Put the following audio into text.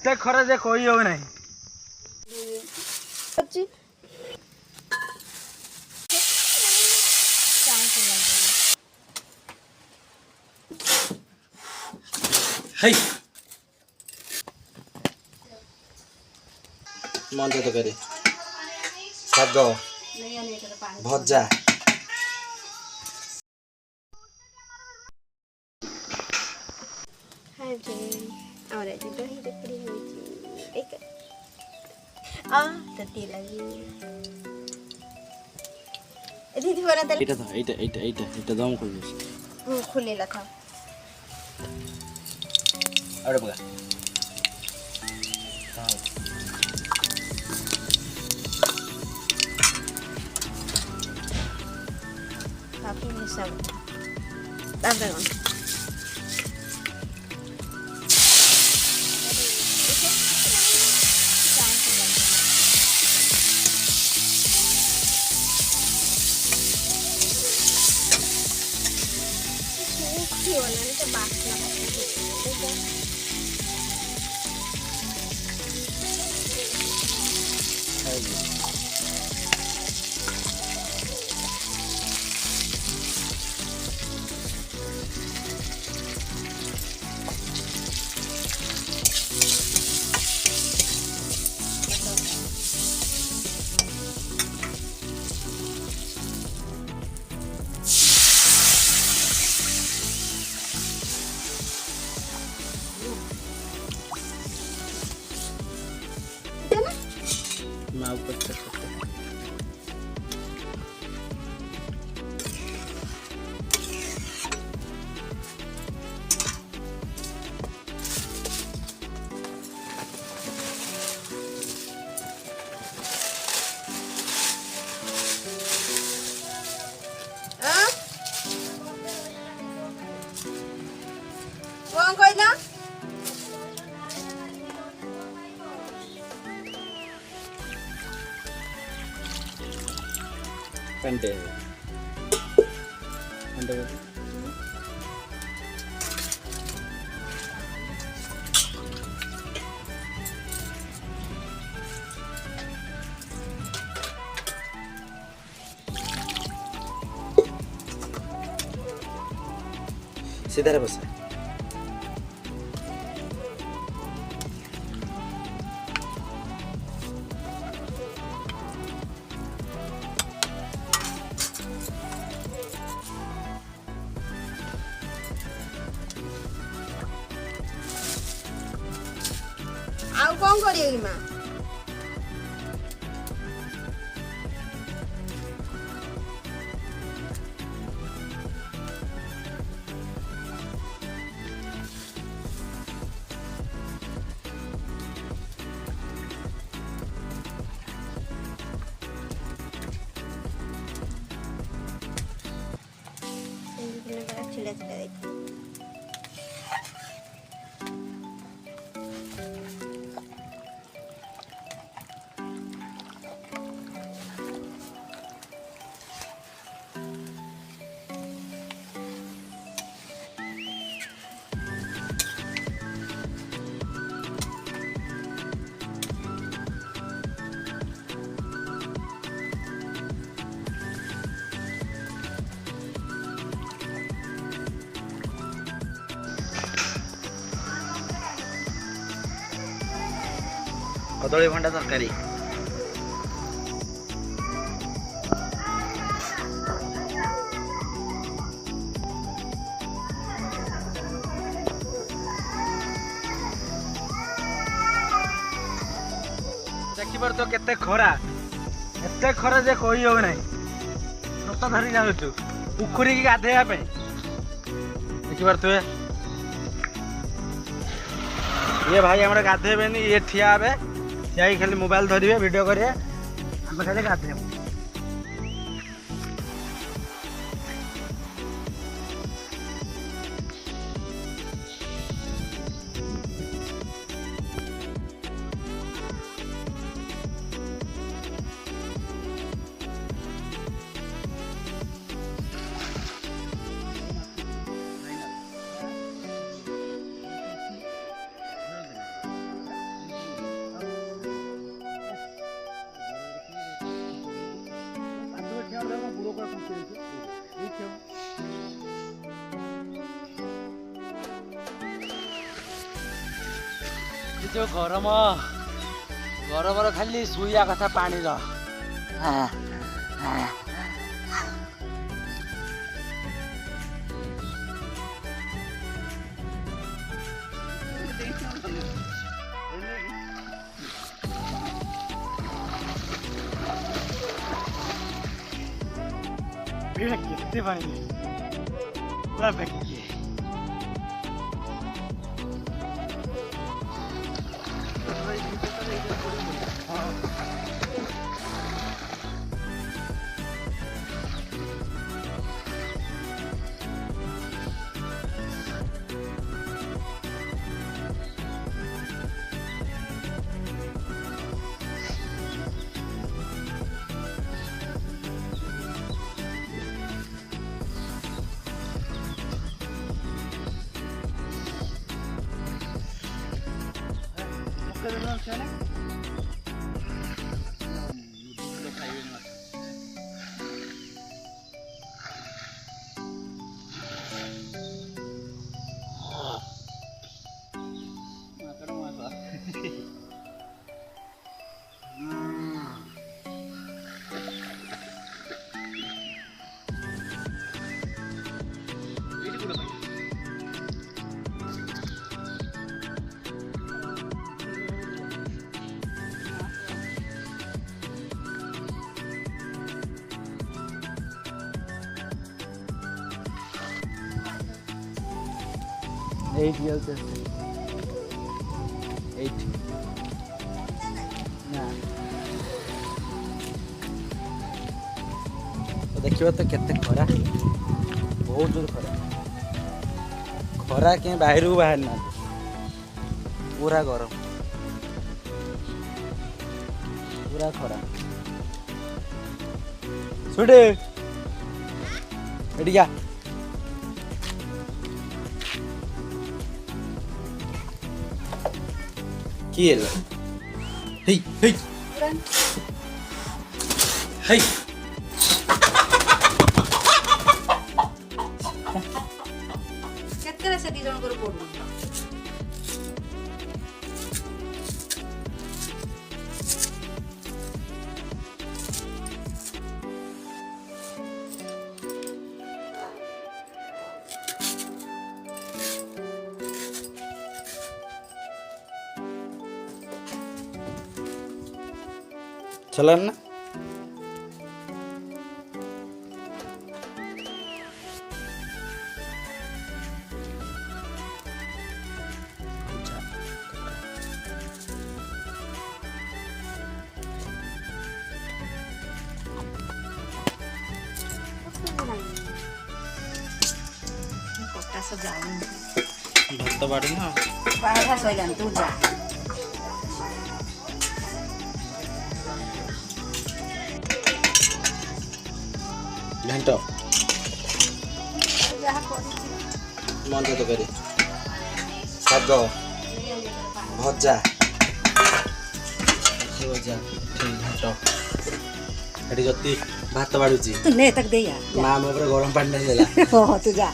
ते खरा जे कही हो नहीं मन तो करे ଶାଗ ଭଜା Hai friend, ahora itu dah hidup di sini. Tadi lagi. Ini di mana tadi? এটা দম করলিস खुले था. আরে বগা Tapi misal. Tanda kan. mau pecah Kung koy na? pendek सीधा बस ଆଉ କଣ କରିବ କି ମା? ଛିଡ଼ା ଛିଡ଼ା ଦେଖ କଦଳୀ ଭଣ୍ଡା ତରକାରୀ ଦେଖିପାରୁଛ କେତେ ଖରା ଏତେ ଖରା ଯେ କହି ହବ ନାହିଁ ଛତା ଧରି ଯାଉଛୁ ପୋଖରୀକି ଗାଧେଇବା ପାଇଁ ଦେଖିପାରୁଥିବେ ये भाई हमारे गाधेबेनी ये ठिया हे ठिया खाली मोबाइल धरिए वीडियो करिए हम खाली गाधेबू जो गरम गरम खाली शुआ कथा पानी केते पानी पूरा बेकी Eight years old. 8 ना तो देखियो तो केते खरा बहुत जोर खरा के बाहर बाहर ना पूरा गरम पूरा खरा Sude एडिया Kill. Hey, hey. Hey. କେତେ ସେ ଦି ଜଣଙ୍କର ପଡୁ चलन ना କଟା ସବୁ ଯାଉନି ଭାତ ବାଡି ନା ବାହା ସଇଲାନି ତୁ ଯା घंटा ଯାହା କରିଛି मन तो करी शाग भजा भजा घाट एटी जति भात बाड़ुची तू ने तक देया माँ मो गरम पानी देला हो तू जा